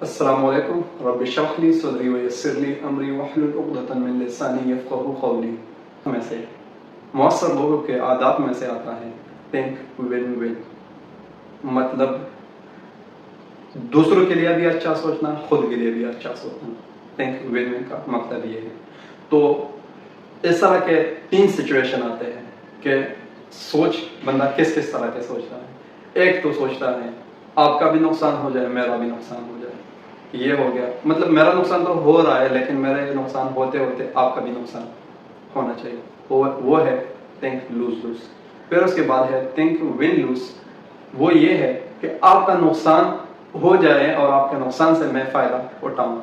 السلام علیکم رب اشرح لی صدری ویسر لی امری واحلل عقدۃ من لسانی یفقہوا قولی میں سے مؤثر لوگوں کے عادات میں سے آتا ہے تھنک ون ون، مطلب دوسروں کے لیے بھی اچھا سوچنا، خود کے لیے بھی اچھا سوچنا۔ تھنک ون ون کا مطلب یہ ہے۔ تو اس طرح کے تین سچویشن آتے ہیں کہ سوچ بندہ کس کس طرح کے سوچتا ہے۔ ایک تو سوچتا ہے آپ کا بھی نقصان ہو جائے، میرا بھی نقصان ہو جائے، یہ ہو گیا، مطلب میرا نقصان تو ہو رہا ہے لیکن میرے نقصان ہوتے ہوتے آپ کا بھی نقصان ہونا چاہیے، وہ ہے تھنک لوز لوز۔ پھر اس کے بعد ہے تھنک ون لوز، وہ یہ ہے کہ آپ کا نقصان ہو جائے اور آپ کے نقصان سے میں فائدہ اٹھاؤں،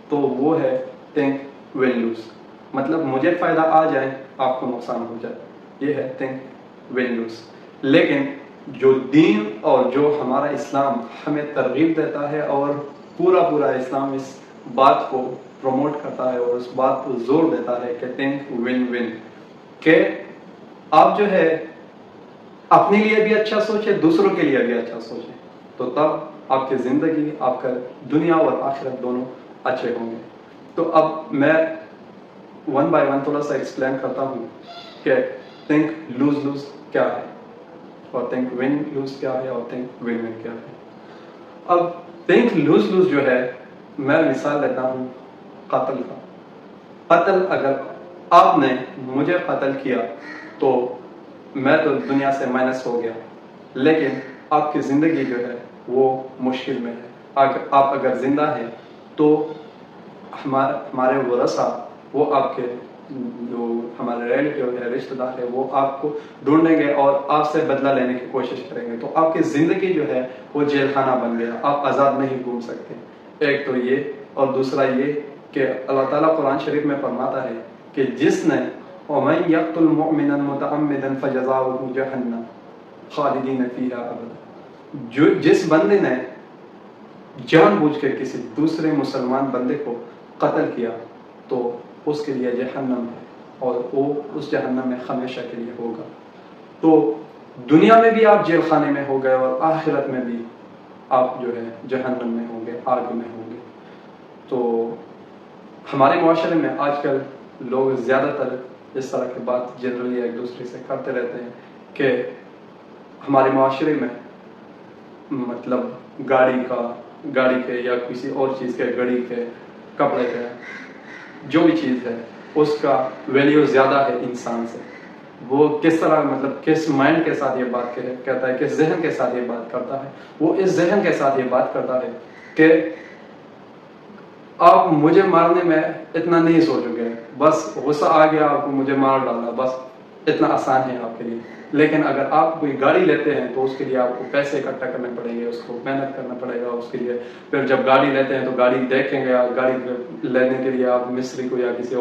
تو وہ ہے تھنک ون لوز، مطلب مجھے فائدہ آ جائے آپ کو نقصان ہو جائے، یہ ہے تھنک ون لوز۔ لیکن جو دین اور جو ہمارا اسلام ہمیں ترغیب دیتا ہے اور پورا اسلام اس بات کو پروموٹ کرتا ہے اور اس بات کو زور دیتا ہے کہ تھنک ون ون، کہ آپ جو ہے اپنے لیے بھی اچھا سوچیں، دوسروں کے لیے بھی اچھا سوچیں، تو تب آپ کی زندگی، آپ کا دنیا اور آخرت دونوں اچھے ہوں گے۔ تو اب میں ون بائی ون تھوڑا سا ایکسپلین کرتا ہوں کہ تھنک لوز لوز کیا ہے اور تھنک ون لوز کیا ہے اور تھنک ون ون کیا ہے۔ اب تھنک لوز لوز جو ہے، میں مثال لیتا ہوں قتل کا۔ قتل، اگر آپ نے مجھے قتل کیا تو میں تو دنیا سے مائنس ہو گیا، لیکن آپ کی زندگی جو ہے وہ مشکل میں ہے۔ آپ اگر زندہ ہیں تو ہمارے ورثہ، وہ آپ کے جو ہمارے ریلیٹیو ہے، رشتہ دار ہے، وہ آپ کو ڈھونڈیں گے اور آپ سے بدلہ لینے کی کوشش کریں گے، تو آپ کی زندگی جو ہے وہ جیل خانہ بن گیا، آپ آزاد نہیں گھوم سکتے۔ ایک تو یہ، اور دوسرا یہ کہ اللہ تعالیٰ قرآن شریف میں فرماتا ہے کہ جس نے وَمَن يَقْتُلْ مُؤْمِنًا مُتَعَمِّدًا فَجَزَاؤُهُ جَهَنَّمُ خَالِدِينَ فِيهَا أَبَدًا، جس بندے نے جان بوجھ کے کسی دوسرے مسلمان بندے کو قتل کیا تو اس کے لیے جہنم ہے اور وہ اس جہنم میں ہمیشہ کے لیے ہوگا۔ تو دنیا میں بھی آپ جیل خانے میں ہو گئے اور آخرت میں بھی آپ جو ہے جہنم میں ہوں گے، آگ میں ہوں گے۔ تو ہمارے معاشرے میں آج کل لوگ زیادہ تر اس طرح کی بات جنرلی ایک دوسرے سے کرتے رہتے ہیں کہ ہمارے معاشرے میں مطلب گاڑی کے یا کسی اور چیز کے، گھڑی کے، کپڑے کے، جو بھی چیز ہے اس کا ویلیو زیادہ ہے انسان سے۔ وہ کس طرح، مطلب کس مائنڈ کے ساتھ یہ بات کہتا ہے، کس ذہن کے ساتھ یہ بات کرتا ہے، وہ اس ذہن کے ساتھ یہ بات کرتا ہے کہ آپ مجھے مارنے میں اتنا نہیں سوچو گے، بس غصہ آ گیا آپ کو مجھے مار ڈالنا، بس اتنا آسان ہے آپ کے لیے۔ لیکن اگر آپ کوئی گاڑی لیتے ہیں تو اس کے لیے آپ کو پیسے اکٹھا کرنے پڑیں گے، اس کو محنت کرنا پڑے گا اس کے لیے۔ پھر جب گاڑی لیتے ہیں تو گاڑی دیکھیں گے، گاڑی لینے کے لیے آپ مستری کو یا کسی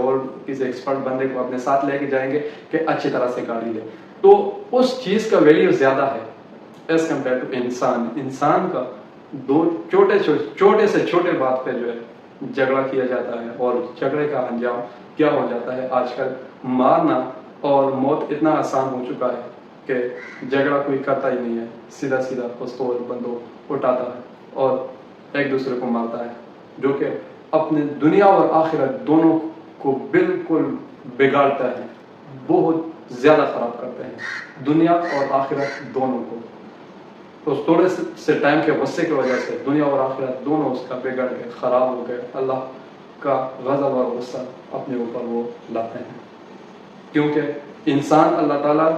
ایکسپرٹ بندے کو اپنے ساتھ لے کے جائیں گے کہ اچھی طرح سے گاڑی لے، تو اس چیز کا ویلیو زیادہ ہے ایز کمپیئر ٹو انسان کا دو چھوٹے سے چھوٹے بات پہ جو ہے جھگڑا کیا جاتا ہے، اور جھگڑے کا انجام کیا ہو جاتا ہے آج کل؟ مارنا اور موت اتنا آسان ہو چکا ہے کہ جھگڑا کوئی کرتا ہی نہیں ہے، سیدھا پستول بندوق اٹھاتا ہے اور ایک دوسرے کو مارتا ہے، جو کہ اپنے دنیا اور آخرت دونوں کو بالکل بگاڑتا ہے، بہت زیادہ خراب کرتے ہیں دنیا اور آخرت دونوں کو۔ تو تھوڑے سے ٹائم کے غصے کی وجہ سے دنیا اور آخرت دونوں اس کا بگڑ گئے، خراب ہو گئے، اللہ کا غضب اور غصہ اپنے اوپر وہ لاتے ہیں، کیونکہ انسان، اللہ تعالیٰ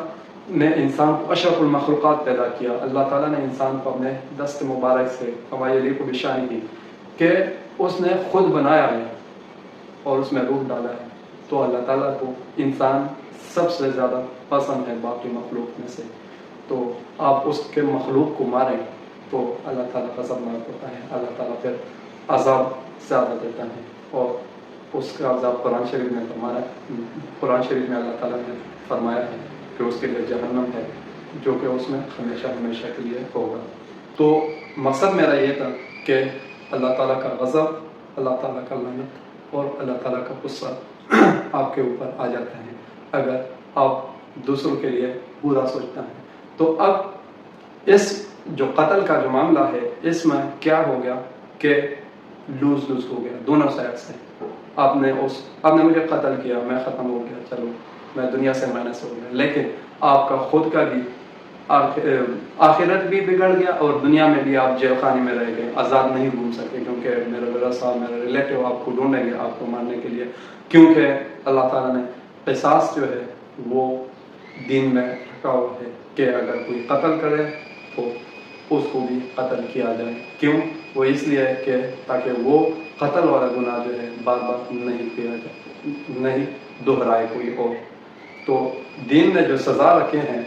نے انسان کو اشرف المخلوقات پیدا کیا، اللہ تعالیٰ نے انسان کو اپنے دست مبارک سے ہماری علی کو بشانی کی کہ اس نے خود بنایا ہے اور اس میں روح ڈالا ہے، تو اللہ تعالیٰ کو انسان سب سے زیادہ پسند ہے باقی مخلوق میں سے۔ تو آپ اس کے مخلوق کو ماریں تو اللہ تعالیٰ غضبناک ہوتا ہے، اللہ تعالیٰ پھر عذاب زیادہ دیتا ہے، اور اس کا عذاب قرآن شریف میں اللہ تعالیٰ نے فرمایا ہے کہ اس کے لیے جہنم ہے، جو کہ اس میں ہمیشہ کے لیے ہوگا۔ تو مقصد میرا یہ تھا کہ اللہ تعالیٰ کا غضب، اللہ تعالیٰ کا لعنت اور اللہ تعالیٰ کا غصہ آپ کے اوپر آ جاتا ہے اگر آپ دوسروں کے لیے برا سوچتا ہے۔ تو اب اس جو قتل کا جو معاملہ ہے، اس میں کیا ہو گیا کہ لوز لوز ہو گیا دونوں سائڈ سے. آپ نے مجھے قتل کیا, میں ختم ہو گیا, چلو میں دنیا سے مائنس ہو گیا, لیکن آپ کا خود کا بھی آخرت بھی بگڑ گیا اور دنیا میں بھی آپ جیل خانے میں رہ گئے, آزاد نہیں گھوم سکتے, کیونکہ میرا صاحب میرا ریلیٹیو آپ کو ڈھونڈیں گے آپ کو مارنے کے لیے, کیونکہ اللہ تعالیٰ نے قصاص جو ہے وہ دین میں رکھا ہوا ہے کہ اگر کوئی قتل کرے تو اس کو بھی قتل کیا جائے. کیوں؟ وہ اس لیے کہ تاکہ وہ قتل والا گناہ جو ہے بار بار نہیں کیا جائے, نہیں دہرائے کوئی اور. تو دین نے جو سزا رکھے ہیں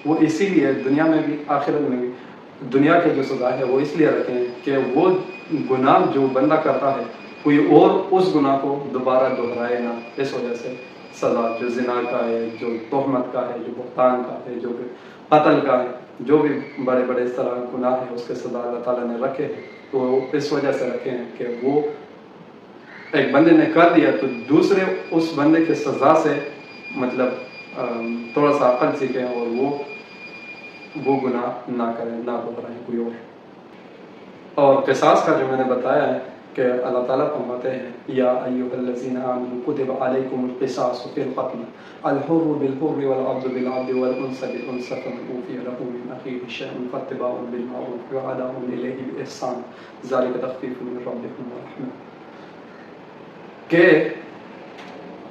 وہ اسی لیے دنیا میں بھی آخرت میں بھی, دنیا کے جو سزا ہے وہ اس لیے رکھے ہیں کہ وہ گناہ جو بندہ کرتا ہے کوئی اور اس گناہ کو دوبارہ دہرائے نہ. اس وجہ سے سزا جو زنا کا ہے, جو تہمت کا ہے, جو بہتان کا ہے, جو قتل کا ہے, جو بھی بڑے بڑے اس طرح گناہ ہیں اس کے سزا اللہ تعالیٰ نے رکھے ہیں. تو اس وجہ سے رکھے ہیں کہ وہ ایک بندے نے کر دیا تو دوسرے اس بندے کے سزا سے مطلب تھوڑا سا عقل سیکھیں اور وہ گناہ نہ کریں, نہ دہرائیں کوئی اور. اور قصاص کا جو میں نے بتایا ہے کہ اللہ تعالیٰ فرماتے ہیں یا ایھا الذین آمنوا کتب علیکم القصاص فی القتل الحر بالحر والعبد بالعبد والانثى بالانثى فمن اوفی له من اخیہ شیء فاتباع بالمعروف واداء الیہ باحسان ذلک تخفیف من ربکم ورحمہ. کہ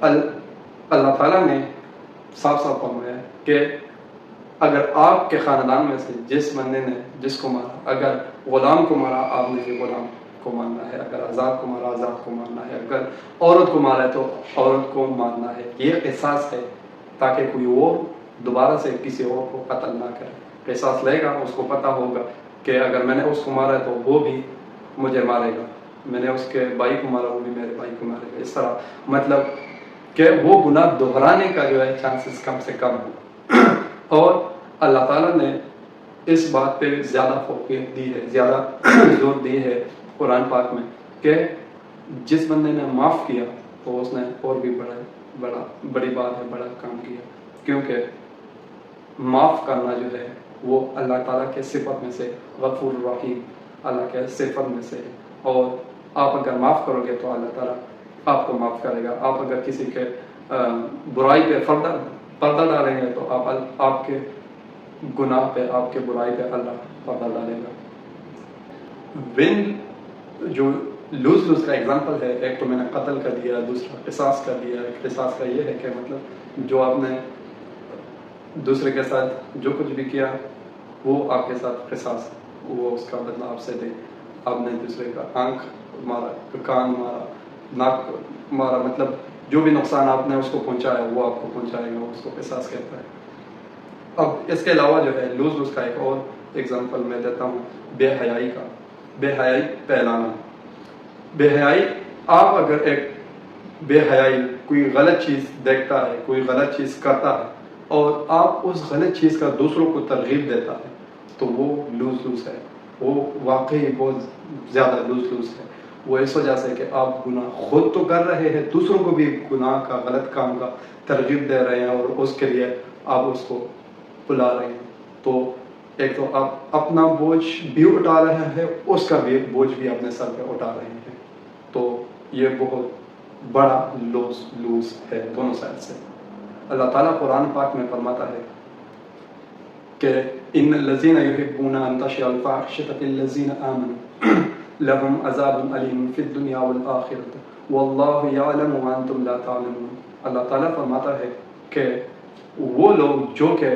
اللہ تعالیٰ نے صاف صاف فرمایا کہ اگر آپ کے خاندان میں سے جس بندے نے جس کو مارا, اگر غلام کو مارا آپ نے بھی غلام کو مارنا ہے, اگر آزاد کو مارا آزاد کو مارنا ہے, اگر عورت کو مارا ہے تو عورت کو مارنا ہے. یہ قصاص ہے تاکہ کوئی اور دوبارہ سے کسی اور کو قتل نہ کرے. قصاص لے گا, اس کو پتہ ہوگا کہ اگر میں نے اس کو مارا ہے تو وہ بھی مجھے مارے گا, میں نے اس کے بھائی کو مارا وہ بھی میرے بھائی کو مارے گا. اس طرح مطلب کہ وہ گناہ دہرانے کا جو ہے چانسز کم سے کم ہو. اور اللہ تعالیٰ نے اس بات پہ زیادہ فوقیت دی ہے, زیادہ زور دی ہے قرآن پاک میں کہ جس بندے نے معاف کیا تو اس نے اور بھی بڑی بات ہے, بڑا کام کیا. کیونکہ معاف کرنا جو ہے وہ اللہ تعالیٰ کے صفت میں سے غفور الرحیم, اللہ کے صفت میں سے ہے. اور آپ اگر معاف کرو گے تو اللہ تعالیٰ آپ کو معاف کرے گا. آپ اگر کسی کے برائی پہ پردہ ڈالیں گے تو آپ کے گناہ پہ, آپ کے برائی پہ اللہ پردہ ڈالے گا. جو لوز کا ایگزامپل ہے, ایک تو میں نے قتل کر دیا, دوسرا قصاص کر دیا. قصاص کا یہ ہے کہ مطلب جو آپ نے دوسرے کے ساتھ جو کچھ بھی کیا وہ آپ کے ساتھ قصاص, وہ اس کا بدلہ آپ سے دے. آپ نے دوسرے کا آنکھ مارا, کان مارا, ناک مارا, مطلب جو بھی نقصان آپ نے اس کو پہنچایا وہ آپ کو پہنچائے گا, اس کو قصاص کہتا ہے. اب اس کے علاوہ جو ہے لوز کا ایک اور ایگزامپل میں دیتا ہوں, بے حیائی کا. بے حیائی پھیلانا. بے حیائی, آپ اگر ایک بے حیائی کوئی غلط چیز دیکھتا ہے, کوئی غلط چیز کرتا ہے اور آپ اس غلط چیز کا دوسروں کو ترغیب دیتا ہے تو وہ لوز ہے, وہ واقعی بہت زیادہ لوز ہے. وہ اس وجہ سے کہ آپ گناہ خود تو کر رہے ہیں, دوسروں کو بھی گناہ کا, غلط کام کا ترغیب دے رہے ہیں اور اس کے لیے آپ اس کو بلا رہے ہیں. تو ایک تو آپ اپنا بوجھ بھی اٹھا رہے ہیں, اس کا بھی بوجھ بھی اپنے سر پہ اٹھا رہے ہیں. تو یہ بہت بڑا لوز ہے دونوں سائڈ سے. اللہ تعالیٰ قرآن پاک میں فرماتا ہے کہ ان الذین یحبون ان تشیع الفاحشۃ فی الذین آمنوا لهم عذاب علیم فی الدنیا والآخرۃ واللہ یعلم وانتم لا تعلمون. اللہ تعالیٰ فرماتا ہے کہ وہ لوگ جو کہ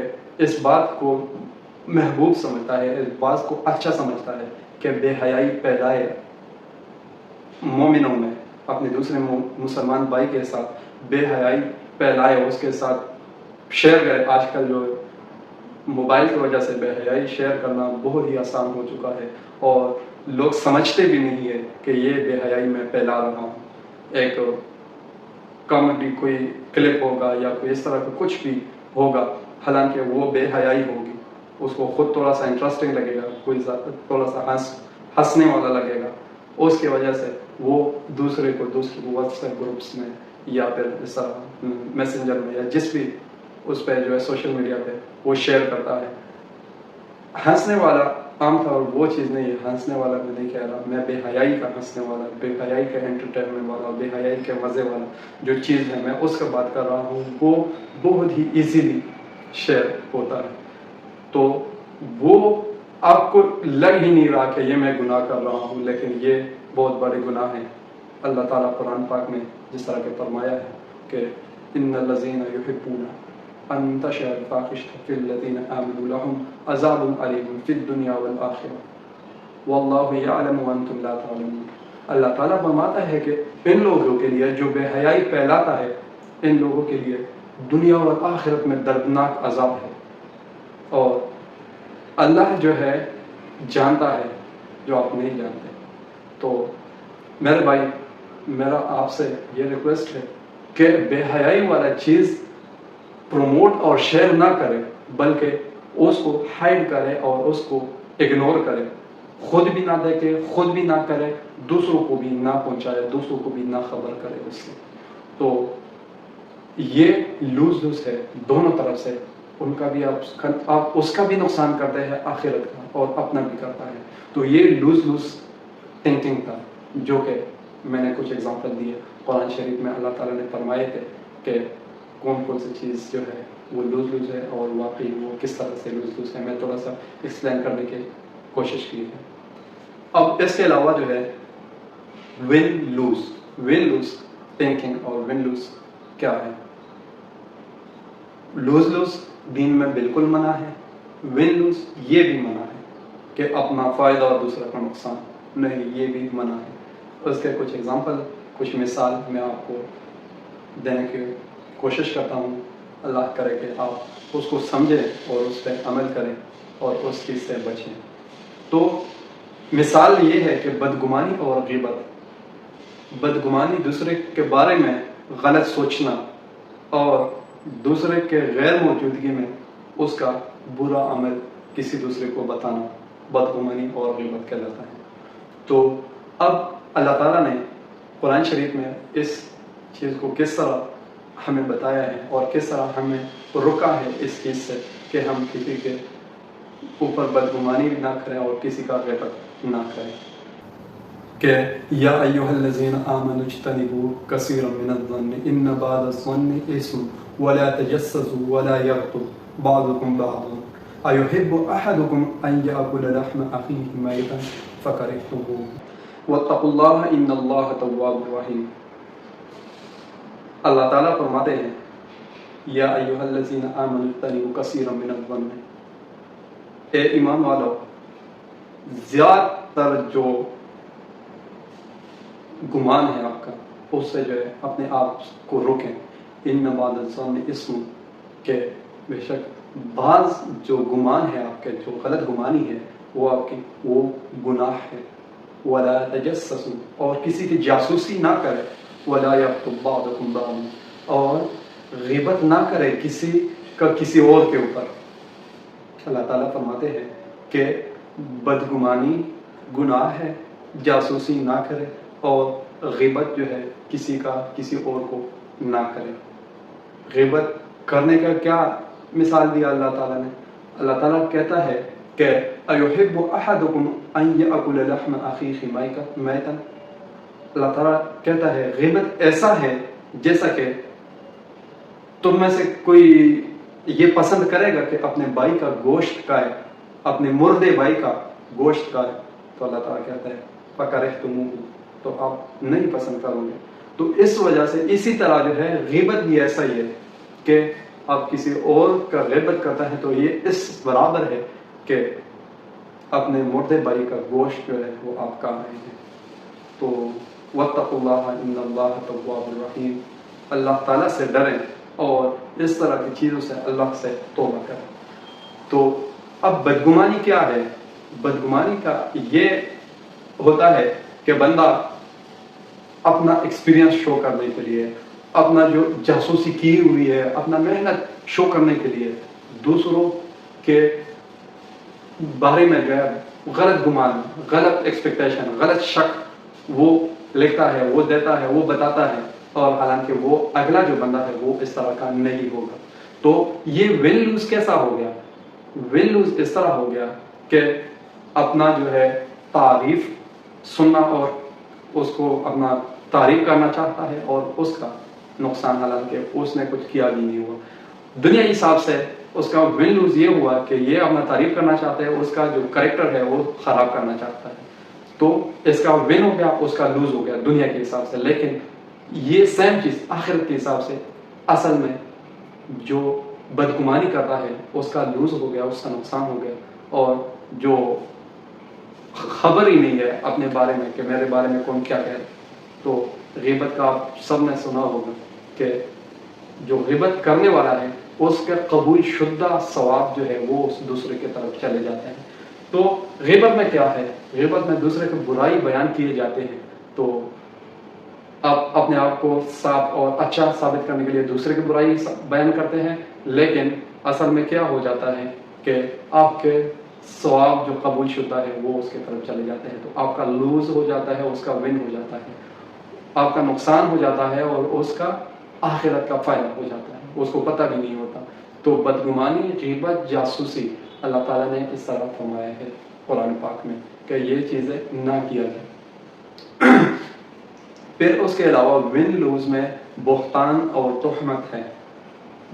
اس بات کو محبوب سمجھتا ہے, اس بات کو اچھا سمجھتا ہے کہ بے حیائی پھیلائے مومنوں میں, اپنے دوسرے مسلمان بھائی کے ساتھ بے حیائی پھیلائے, اس کے ساتھ شیئر کرے. آج کل جو موبائل کی وجہ سے بے حیائی شیئر کرنا بہت ہی آسان ہو چکا ہے اور لوگ سمجھتے بھی نہیں ہے کہ یہ بے حیائی میں پھیلا رہا ہوں. ایک کامیڈی کوئی کلپ ہوگا یا کوئی اس طرح کا کچھ بھی ہوگا, حالانکہ وہ بے حیائی ہوگی, اس کو خود تھوڑا سا انٹرسٹنگ لگے گا, کوئی تھوڑا سا ہنسنے والا لگے گا, اس کی وجہ سے وہ دوسرے واٹس ایپ گروپس میں یا پھر اس طرح میسنجر میں یا جس بھی اس پہ جو ہے سوشل میڈیا پہ وہ شیئر کرتا ہے. ہنسنے والا عام طور وہ چیز نہیں ہے. ہنسنے والا میں نہیں کہہ رہا, میں بے حیائی کا ہنسنے والا, بے حیائی کا انٹرٹینمنٹ والا, بے حیائی کے مزے والا جو چیز ہے میں اس کا بات کر رہا ہوں, وہ بہت ہی ایزیلی شیئر ہوتا ہے. تو وہ آپ کو لگ ہی نہیں رہا کہ یہ میں گناہ کر رہا ہوں, لیکن یہ بہت بڑے گناہ ہیں. اللہ تعالیٰ قرآن پاک میں جس طرح کہ فرمایا ہے کہ ان الذین یحبون ان تشیع الفاحشۃ فی الذین آمنوا لهم عذاب علیم فی الدنیا والآخرہ واللہ یعلم وانتم لا تعلمون. اللہ تعالیٰ فرماتا ہے کہ ان لوگوں کے لیے جو بے حیائی پھیلاتا ہے, ان لوگوں کے لیے دنیا اور آخرت میں دردناک عذاب ہے. اور اللہ جو ہے جانتا ہے جو آپ نہیں جانتے. تو میرے بھائی, میرا آپ سے یہ ریکویسٹ ہے کہ بے حیائی والا چیز پروموٹ اور شیئر نہ کرے, بلکہ اس کو ہائڈ کرے اور اس کو اگنور کرے. خود بھی نہ دیکھے, خود بھی نہ کرے, دوسروں کو بھی نہ پہنچائے, دوسروں کو بھی نہ خبر کرے اس سے. تو یہ لوز لوز ہے دونوں طرف سے. ان کا بھی آپ اس کا بھی نقصان کرتے ہیں آخرت کا, اور اپنا بھی کرتا ہے. تو یہ لوز لوز تھنکنگ تھا جو کہ میں نے کچھ ایگزامپل دیے. قرآن شریف میں اللہ تعالیٰ نے فرمائے تھے کہ کون کون سی چیز جو ہے وہ لوز لوز ہے اور واقعی وہ کس طرح سے لوز لوز ہے. میں تھوڑا سا ایکسپلین کرنے کی کوشش کی ہے. اب اس کے علاوہ جو ہے ون لوز تھنکنگ اور ون لوز کیا ہے. لوز لوز دین میں بالکل منع ہے. ون لوز یہ بھی منع ہے کہ اپنا فائدہ اور دوسرا کا نقصان نہیں, یہ بھی منع ہے. اس کے کچھ ایگزامپل, کچھ مثال میں آپ کو دینے کی کوشش کرتا ہوں. اللہ کرے کہ آپ اس کو سمجھیں اور اس پہ عمل کریں اور اس چیز سے بچیں. تو مثال یہ ہے کہ بدگمانی اور غیبت. بدگمانی دوسرے کے بارے میں غلط سوچنا اور دوسرے کے غیر موجودگی میں اس کا برا عمل کسی دوسرے کو بتانا بدگمانی اور غیبت کہلاتا ہے. تو اب اللہ تعالیٰ نے قرآن شریف میں اس چیز کو کس طرح ہمیں بتایا ہے اور کس طرح ہمیں روکا ہے اس چیز سے کہ ہم کسی کے اوپر بدگمانی نہ کریں اور کسی کا غیبت نہ کریں. کہ یا ایھا الذین آمنوا اجتنبوا کثیرا من الظن ان بعض الظن اثم ولا تجسسوا ولا یغتب بعضکم بعضا ایحب احدکم ان یأکل لحم اخیہ میتا فکرہتموہ واتقوا اللہ ان اللہ تواب رحیم. اللہ تعالیٰ فرماتے ہیں یا ایھا الذین آمنوا اجتنبوا کثیرا من الظن, اے ایمان والو زیادہ تر جو گمان ہے آپ کا اس سے جو ہے اپنے آپ کو روکیں. ان بعض الظن اثم, کہ بے شک بعض جو گمان ہے آپ کے, جو غلط گمانی ہے وہ آپ کی وہ گناہ ہے. ولا تجسسوا, اور کسی کی جاسوسی نہ کرے. ولا یغتب بعضکم بعضا, اور غیبت نہ کرے کسی کا کسی اور کے اوپر. اللہ تعالیٰ فرماتے ہیں کہ بدگمانی گناہ ہے, جاسوسی نہ کرے اور غیبت جو ہے کسی کا کسی اور کو نہ کرے. غیبت کرنے کا کیا مثال دیا اللہ تعالیٰ نے؟ اللہ تعالیٰ کہتا ہے کہ ایحب احدکم ان یأکل لحم اخیہ میتا. اللہ تعالیٰ کہتا ہے غیبت ایسا ہے جیسا کہ تم میں سے کوئی یہ پسند کرے گا کہ اپنے بھائی کا گوشت کھائے, اپنے مردے بھائی کا گوشت کھائے. تو اللہ تعالیٰ کہتا ہے فکرہتموہ, تو آپ نہیں پسند کرو گے. تو اس وجہ سے اسی طرح جو ہے غیبت بھی ایسا ہی ہے کہ آپ کسی اور کا غیبت کرتا ہے تو یہ اس برابر ہے کہ اپنے مردے بھائی کا گوشت جو ہے وہ آپ کھا رہے ہیں. تو واتقوا اللہ ان اللہ تواب الرحیم, اللہ تعالیٰ سے ڈریں اور اس طرح کی چیزوں سے اللہ سے توبہ کریں. تو اب بدگمانی کیا ہے؟ بدگمانی کا یہ ہوتا ہے کہ بندہ اپنا ایکسپیرینس شو کرنے کے لیے, اپنا جو جاسوسی کی ہوئی ہے, اپنا محنت شو کرنے کے لیے دوسروں کے بارے میں جو ہے غلط گمان, غلط ایکسپیکٹیشن, غلط شک وہ لکھتا ہے, وہ دیتا ہے, وہ بتاتا ہے, اور حالانکہ وہ اگلا جو بندہ ہے وہ اس طرح کا نہیں ہوگا. تو یہ ون لوز کیسا ہو گیا؟ ون لوز اس طرح ہو گیا کہ اپنا جو ہے تعریف سننا اور اس کو اپنا تعریف کرنا چاہتا ہے، اور اس کا نقصان حالانکہ اس نے کچھ کیا بھی نہیں ہوا. دنیا کے حساب سے اس کا ون لوز یہ ہوا کہ یہ اپنا تعریف کرنا چاہتا ہے، اس کا جو کریکٹر ہے وہ خراب کرنا چاہتا ہے، تو اس کا ون ہو گیا، اس کا لوز ہو گیا دنیا کے حساب سے. لیکن یہ سیم چیز آخرت کے حساب سے اصل میں جو بدگمانی کر رہا ہے اس کا لوز ہو گیا، اس کا نقصان ہو گیا. اور جو خبر ہی نہیں ہے اپنے بارے میں کہ میرے بارے میں کون کیا کہہ رہا ہے. تو غیبت کا آپ سب نے سنا ہوگا کہ جو غیبت کرنے والا ہے اس کے قبول شدہ ثواب جو ہے وہ اس دوسرے کی طرف چلے جاتے ہیں. تو غیبت میں کیا ہے؟ غیبت میں دوسرے کی برائی بیان کیے جاتے ہیں، تو آپ اپنے آپ کو صاف اور اچھا ثابت کرنے کے لیے دوسرے کی برائی بیان کرتے ہیں، لیکن اصل میں کیا ہو جاتا ہے کہ آپ کے ثواب جو قبول شدہ ہے وہ اس کی طرف چلے جاتے ہیں. تو آپ کا لوز ہو جاتا ہے، اس کا ون ہو جاتا ہے، آپ کا نقصان ہو جاتا ہے اور اس کا آخرت کا فائدہ ہو جاتا ہے، اس کو پتہ بھی نہیں ہوتا. تو بدگمانی، غیبت، جاسوسی اللہ تعالیٰ نے اس طرح فرمایا ہے قرآن پاک میں کہ یہ چیزیں نہ کیا جائے. پھر اس کے علاوہ ون لوز میں بہتان اور تہمت ہے.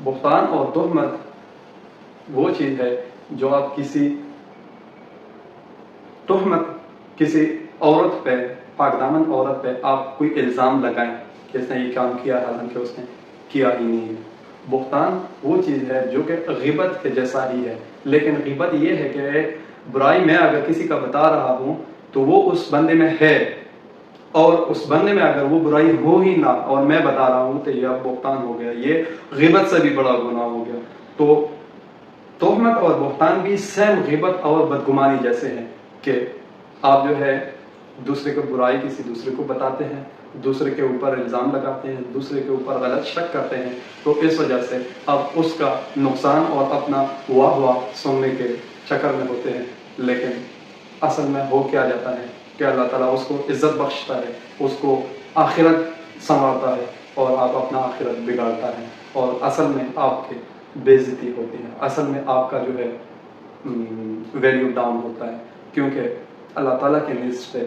بہتان اور تہمت وہ چیز ہے جو آپ کسی تہمت کسی عورت پہ، پاک دامن عورت پہ آپ کوئی الزام لگائیں کہ اس نے یہ کام کیا حالانکہ اس نے کیا ہی نہیں ہے. بہتان وہ چیز ہے جو کہ غیبت کے جیسا ہی ہے، لیکن غیبت یہ ہے کہ ایک برائی میں اگر کسی کا بتا رہا ہوں تو وہ اس بندے میں ہے، اور اس بندے میں اگر وہ برائی ہو ہی نہ اور میں بتا رہا ہوں تو یہ اب بہتان ہو گیا، یہ غیبت سے بھی بڑا گناہ ہو گیا. تو تہمت اور بہتان بھی سیم غیبت اور بدگمانی جیسے ہیں کہ آپ جو ہے دوسرے کو برائی کسی دوسرے کو بتاتے ہیں، دوسرے کے اوپر الزام لگاتے ہیں، دوسرے کے اوپر غلط شک کرتے ہیں. تو اس وجہ سے اب اس کا نقصان اور اپنا واہ واہ سننے کے چکر میں ہوتے ہیں. لیکن اصل میں ہو کیا جاتا ہے کہ اللہ تعالیٰ اس کو عزت بخشتا ہے، اس کو آخرت سنوارتا ہے، اور آپ اپنا آخرت بگاڑتا ہے، اور اصل میں آپ کی بے عزتی ہوتی ہے، اصل میں آپ کا جو ہے ویلیو ڈاؤن ہوتا ہے. کیونکہ اللہ تعالیٰ کے لسٹ پہ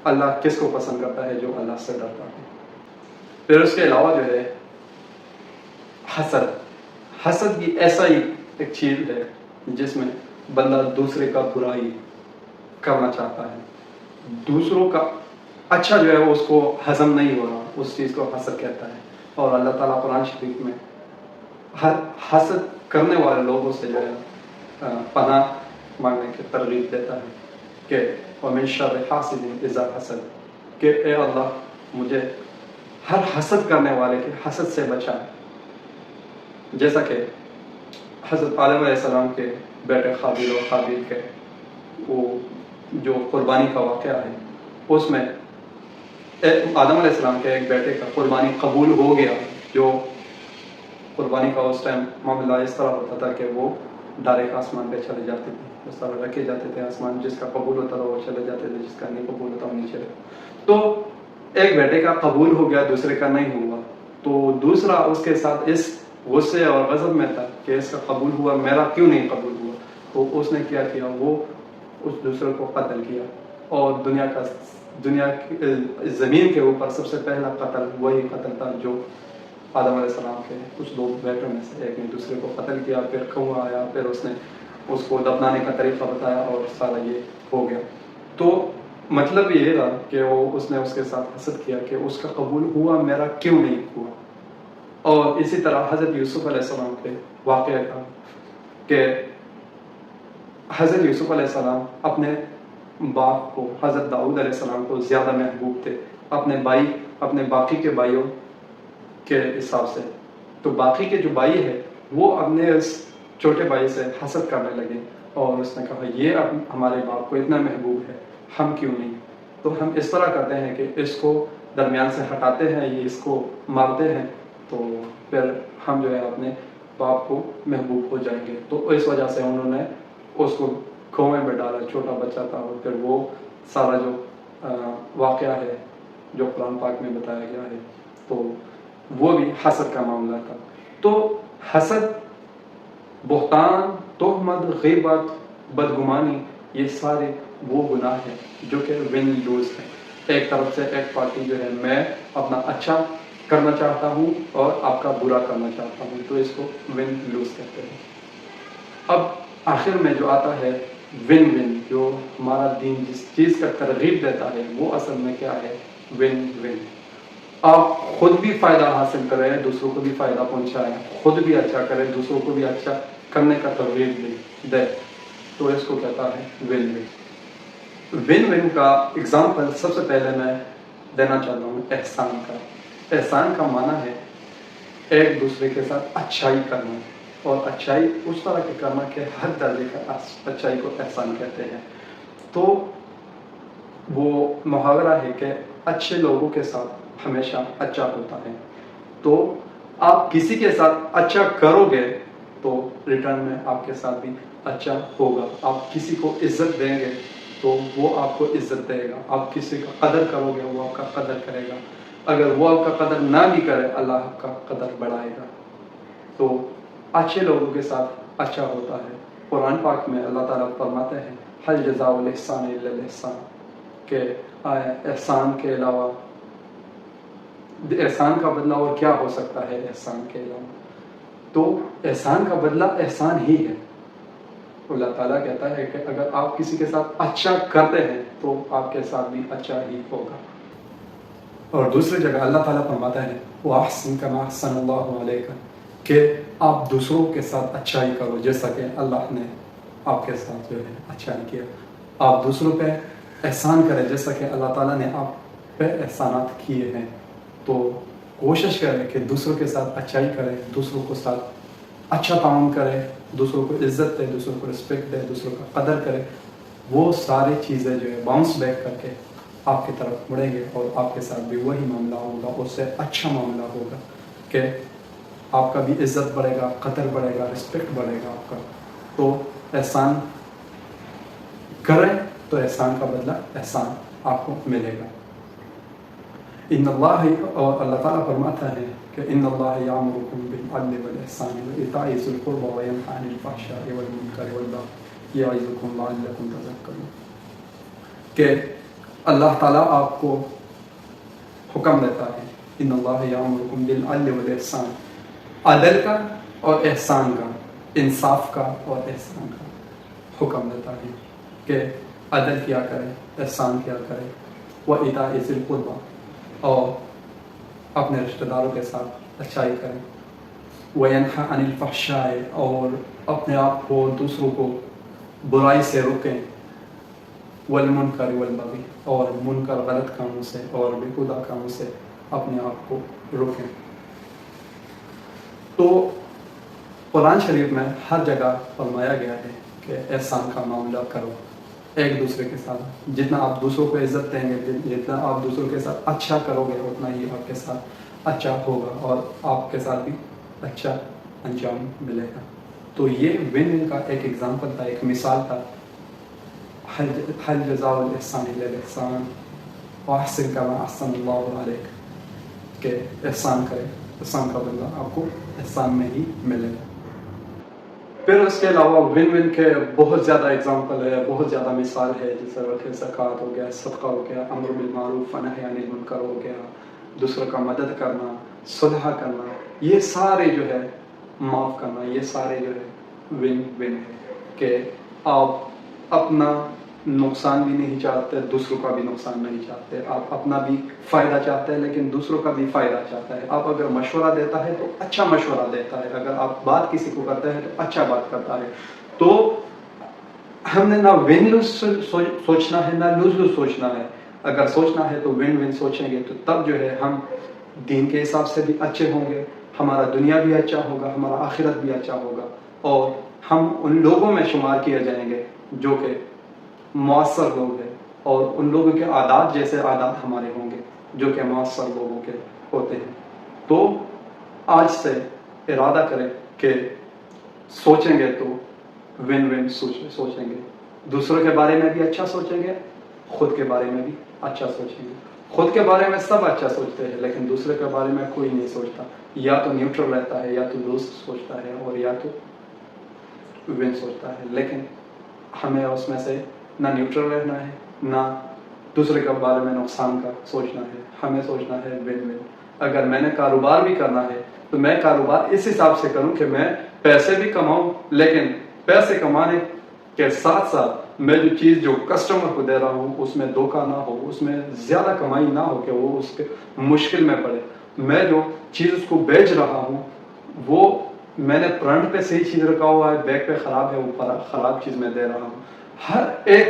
اللہ کس کو پسند کرتا ہے؟ جو اللہ سے ڈرتا ہے. پھر اس کے علاوہ جو ہے حسد. حسد بھی ایسا ہی ایک چیز ہے جس میں بندہ دوسرے کا برائی کرنا چاہتا ہے، دوسروں کا اچھا جو ہے اس کو ہضم نہیں ہو رہا، اس چیز کو حسد کہتا ہے. اور اللہ تعالیٰ قرآن شریف میں حسد کرنے والے لوگوں سے جو ہے پناہ مانگنے کی ترغیب دیتا ہے کہ وَمِن شَرِّ حَاسِدٍ إِذَا حَسَدَ، کہ اے اللہ مجھے ہر حسد کرنے والے کے حسد سے بچا. جیسا کہ حضرت آدم علیہ السلام کے بیٹے قابیل اور حابیل کے وہ جو قربانی کا واقعہ ہے، اس میں آدم علیہ السلام کے ایک بیٹے کا قربانی قبول ہو گیا. جو قربانی کا اس ٹائم معاملہ اس طرح ہوتا تھا کہ وہ ڈائریکٹ آسمان پہ چلے جاتے تھے، اس طرح رکھے جاتے تھے آسمان، جس کا قبول ہوتا تھا وہ چلے جاتے تھے، جس کا نہیں قبول ہوتا وہ نہیں چلے. تو ایک بیٹے کا قبول ہو گیا، دوسرے کا نہیں ہوا. تو دوسرا اس کے ساتھ اس غصے اور غضب میں تھا کہ اس کا قبول ہوا، میرا کیوں نہیں قبول ہوا. تو اس نے کیا کیا، وہ اس دوسرے کو قتل کیا. اور دنیا کی زمین کے اوپر سب سے پہلا قتل وہی قتل تھا جو آدم علیہ السلام کے کچھ دو بیٹوں میں سے ایک نے دوسرے کو قتل کیا. پھر کنواں آیا، پھر اس نے اس کو دفنانے کا طریقہ بتایا اور سارا یہ ہو گیا. تو مطلب یہ رہا کہ اس نے اس کے ساتھ حسد کیا کہ اس کا قبول ہوا، میرا کیوں نہیں ہوا. اور اسی طرح حضرت یوسف علیہ السلام کے واقعہ کا کہ حضرت یوسف علیہ السلام اپنے باپ کو، حضرت داؤد علیہ السلام کو زیادہ محبوب تھے اپنے باقی کے بھائیوں کے حساب سے. تو باقی کے جو بھائی ہے وہ اپنے اس چھوٹے بھائی سے حسد کرنے لگے، اور اس نے کہا یہ اب ہمارے باپ کو اتنا محبوب ہے، ہم کیوں نہیں. تو ہم اس طرح کرتے ہیں کہ اس کو درمیان سے ہٹاتے ہیں، یہ اس کو مارتے ہیں، تو پھر ہم جو ہے اپنے باپ کو محبوب ہو جائیں گے. تو اس وجہ سے انہوں نے اس کو کنویں میں ڈالا، چھوٹا بچہ تھا. اور پھر وہ سارا جو واقعہ ہے جو قرآن پاک میں بتایا گیا ہے، تو وہ بھی حسد کا معاملہ تھا. تو حسد، بہتان، تہمت، غیبت، بدگمانی یہ سارے وہ گناہ ہیں جو کہ ون لوز ہیں. ایک طرف سے ایک پارٹی جو ہے میں اپنا اچھا کرنا چاہتا ہوں اور آپ کا برا کرنا چاہتا ہوں, تو اس کو ون لوز کہتے ہیں. اب آخر میں جو آتا ہے ون ون, جو ہمارا دین جس چیز کا ترغیب دیتا ہے وہ اصل میں کیا ہے؟ One one. آپ خود بھی فائدہ حاصل کریں, دوسروں کو بھی فائدہ پہنچائیں, خود بھی اچھا کریں, دوسروں کو بھی اچھا کرنے کا ترغیب دے, تو اس کو کہتا ہے ون ون. ون ون کا اگزامپل سب سے پہلے میں دینا چاہتا ہوں احسان کا. احسان کا معنی ہے ایک دوسرے کے ساتھ اچھائی کرنا, اور اچھائی اس طرح کی کرنا کہ ہر درجے کا اچھائی کو احسان کہتے ہیں. تو وہ محاورہ ہے کہ اچھے لوگوں کے ساتھ ہمیشہ اچھا ہوتا ہے. تو آپ کسی کے ساتھ اچھا کرو گے تو ریٹرن میں آپ کے ساتھ بھی اچھا ہوگا. آپ کسی کو عزت دیں گے تو وہ آپ کو عزت دے گا. آپ کسی کا قدر کرو گے وہ آپ کا قدر کرے گا. اگر وہ آپ کا قدر نہ بھی کرے اللہ آپ کا قدر بڑھائے گا. تو اچھے لوگوں کے ساتھ اچھا ہوتا ہے. قرآن پاک میں اللہ تعالیٰ فرماتے ہیں هل جزاء الاحسان الا الاحسان, کہ احسان کے علاوہ احسان کا بدلہ اور کیا ہو سکتا ہے احسان کے علاوہ. تو احسان کا بدلہ احسان ہی ہے. اللہ تعالیٰ کہتا ہے کہ اگر آپ کسی کے ساتھ اچھا کرتے ہیں تو آپ کے ساتھ بھی اچھا ہی ہوگا. اور دوسری جگہ اللہ تعالیٰ فرماتا ہے وَأَحْسِن كَمَا أَحْسَنَ اللَّهُ عَلَيْكَ, کہ آپ دوسروں کے ساتھ اچھائی کرو جیسا کہ اللہ نے آپ کے ساتھ جو ہے اچھائی کیا. آپ دوسروں پہ احسان کریں جیسا کہ اللہ تعالیٰ نے آپ پہ احسانات کیے ہیں. تو کوشش کریں کہ دوسروں کے ساتھ اچھائی کریں, دوسروں کو ساتھ اچھا تعاون کریں, دوسروں کو عزت دے, دوسروں کو رسپیکٹ دے, دوسروں کا قدر کرے. وہ ساری چیزیں جو ہے باؤنس بیک کر کے آپ کی طرف مڑیں گے اور آپ کے ساتھ بھی وہی معاملہ ہوگا, اس سے اچھا معاملہ ہوگا کہ آپ کا بھی عزت بڑھے گا, قدر بڑھے گا, رسپیکٹ بڑھے گا آپ کا. تو احسان کریں تو احسان کا بدلہ احسان آپ کو ملے گا. ان اللہ, اور اللہ تعالیٰ فرماتا ہے کہ ان اللہ یامرکم بالعدل والاحسان وایتاء ذی القربی وینہی عن الفحشاء والمنکر والبغی یعظکم لعلکم تذکرون, کہ اللہ تعالیٰ آپ کو حکم دیتا ہے ان اللہ یامرکم بالعدل والاحسان, عدل کا اور احسان کا, انصاف کا اور احسان کا حکم دیتا ہے کہ عدل کیا کرے, احسان کیا کرے. وایتاء ذی القربی, اور اپنے رشتہ داروں کے ساتھ اچھائی کریں. وینہی عن الفحشاء, اور اپنے آپ کو دوسروں کو برائی سے روکیں. والمنکر والبغی, اور منکر غلط کاموں سے اور بیہودہ کاموں سے اپنے آپ کو روکیں. تو قرآن شریف میں ہر جگہ فرمایا گیا ہے کہ احسان کا معاملہ کرو ایک دوسرے کے ساتھ. جتنا آپ دوسروں کو عزت دیں گے, جتنا آپ دوسروں کے ساتھ اچھا کرو گے, اتنا ہی آپ کے ساتھ اچھا ہوگا اور آپ کے ساتھ بھی اچھا انجام ملے گا. تو یہ ون ون کا ایک ایگزامپل تھا, ایک مثال تھا. هل جزاء الاحسان الا الاحسان واحسن كما احسن اللہ علیک, کہ احسان کرے, احسان کا بدلہ آپ کو احسان میں ہی ملے گا. پھر اس کے علاوہ ون ون کے بہت زیادہ اگزامپل ہے, بہت زیادہ مثال ہے, جیسے زکوٰۃ ہو گیا, صدقہ ہو گیا, امر بالمعروف ونہی عن المنکر ہو گیا, دوسروں کا مدد کرنا, صلح کرنا, یہ سارے جو ہے معاف کرنا, یہ سارے جو ہے ون ون ہے. کہ آپ اپنا نقصان بھی نہیں چاہتے, دوسروں کا بھی نقصان نہیں چاہتے, آپ اپنا بھی فائدہ چاہتے ہیں لیکن دوسروں کا بھی فائدہ چاہتا ہے. آپ اگر مشورہ دیتا ہے تو اچھا مشورہ دیتا ہے, اگر آپ بات کسی کو کرتے ہیں تو اچھا بات کرتا ہے. تو ہم نے نہ ون لوز سوچنا ہے نہ لوز لوز سوچنا ہے. اگر سوچنا ہے تو ون ون سوچیں گے, تو تب جو ہے ہم دین کے حساب سے بھی اچھے ہوں گے, ہمارا دنیا بھی اچھا ہوگا, ہمارا آخرت بھی اچھا ہوگا, اور ہم ان لوگوں میں شمار کیے جائیں گے جو کہ مؤثر لوگ ہیں, اور ان لوگوں کے عادات جیسے عادات ہمارے ہوں گے جو کہ مؤثر لوگوں کے ہوتے ہیں. تو آج سے ارادہ کریں کہ سوچیں گے تو ون ون سوچیں گے, دوسروں کے بارے میں بھی اچھا سوچیں گے, خود کے بارے میں بھی اچھا سوچیں گے. خود کے بارے میں سب اچھا سوچتے ہیں لیکن دوسرے کے بارے میں کوئی نہیں سوچتا, یا تو نیوٹرل رہتا ہے, یا تو لوز سوچتا ہے, اور یا تو ون سوچتا ہے. لیکن ہمیں اس میں سے نہ نیوٹرل رہنا ہے، نہ دوسرے کے بارے میں نقصان کا سوچنا ہے. ہمیں سوچنا ہے ون ون. اگر میں نے کاروبار بھی کرنا ہے تو میں کاروبار اس حساب سے کروں کہ میں پیسے بھی کماؤں، لیکن پیسے کمانے کے ساتھ ساتھ میں جو چیز جو کسٹمر کو دے رہا ہوں اس میں دھوکہ نہ ہو، اس میں زیادہ کمائی نہ ہو کہ وہ اس کے مشکل میں پڑے. میں جو چیز اس کو بیچ رہا ہوں وہ میں نے فرنٹ پہ صحیح چیز رکھا ہوا ہے، بیک پہ خراب ہے، اوپر خراب چیز میں دے رہا ہوں. ہر ایک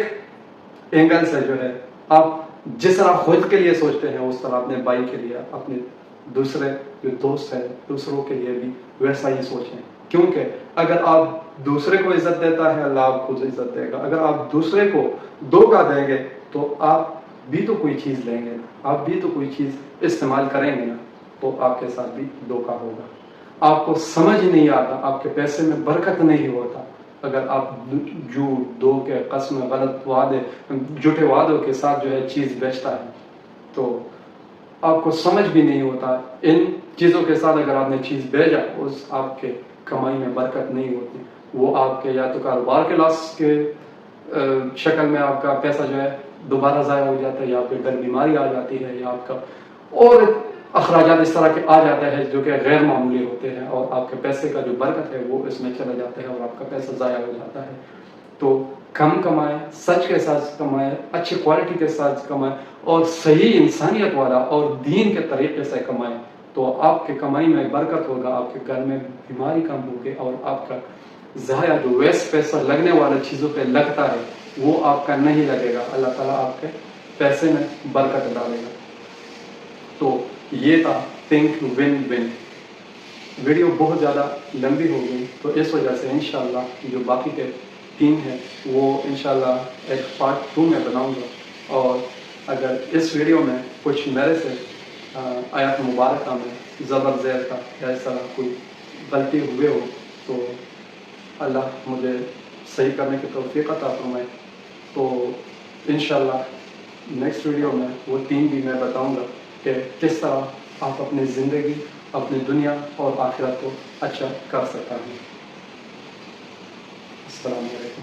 اینگل سے جو ہے آپ جس طرح خود کے لیے سوچتے ہیں اس طرح اپنے بھائی کے لیے، اپنے دوسرے جو دوست ہیں دوسروں کے لیے بھی ویسا ہی سوچیں. کیونکہ اگر آپ دوسرے کو عزت دیتا ہے اللہ آپ کو عزت دے گا. اگر آپ دوسرے کو دھوکہ دیں گے تو آپ بھی تو کوئی چیز لیں گے، آپ بھی تو کوئی چیز استعمال کریں گے نا، تو آپ کے ساتھ بھی دھوکہ ہوگا. آپ کو سمجھ نہیں آتا، آپ کے پیسے میں برکت نہیں ہوتا اگر آپ جھوٹ دھوکے قسم غلط وعدے جھوٹے وعدوں کے ساتھ جو ہے چیز بیچتا ہے. تو آپ کو سمجھ بھی نہیں ہوتا. ان چیزوں کے ساتھ اگر آپ نے چیز بیچا اس آپ کے کمائی میں برکت نہیں ہوتی. وہ آپ کے یا تو کاروبار کے لاس کے شکل میں آپ کا پیسہ جو ہے دوبارہ ضائع ہو جاتا ہے، یا آپ کے گھر بیماری آ جاتی ہے، یا آپ کا اور اخراجات اس طرح کے آ جاتے ہیں جو کہ غیر معمولی ہوتے ہیں، اور آپ کے پیسے کا جو برکت ہے وہ اس میں چلا جاتا ہے اور آپ کا پیسہ ضائع ہو جاتا ہے. تو کم کمائیں، سچ کے ساتھ کمائیں، اچھی کوالٹی کے ساتھ کمائیں، اور صحیح انسانیت والا اور دین کے طریقے سے کمائیں. تو آپ کے کمائی میں برکت ہوگا، آپ کے گھر میں بیماری کم ہوگی، اور آپ کا ضائع جو ویسٹ پیسہ لگنے والا چیزوں پہ لگتا ہے وہ آپ کا نہیں لگے گا. اللہ تعالیٰ آپ کے پیسے میں برکت ڈالے گا. تو یہ تھا تھنک ون ون. ویڈیو بہت زیادہ لمبی ہو گئی تو اس وجہ سے انشاءاللہ جو باقی کے 3 ہیں وہ انشاءاللہ ایک پارٹ 2 میں بناؤں گا. اور اگر اس ویڈیو میں کچھ میرے سے آیات مبارکہ میں زبر زیر کا یا اس طرح کوئی غلطی ہوئے ہو تو اللہ مجھے صحیح کرنے کی توفیق عطا فرمائے. تو انشاءاللہ نیکسٹ ویڈیو میں وہ 3 بھی میں بتاؤں گا کہ کس طرح آپ اپنی زندگی، اپنی دنیا اور آخرت کو اچھا کر سکتا ہوں. السلام علیکم.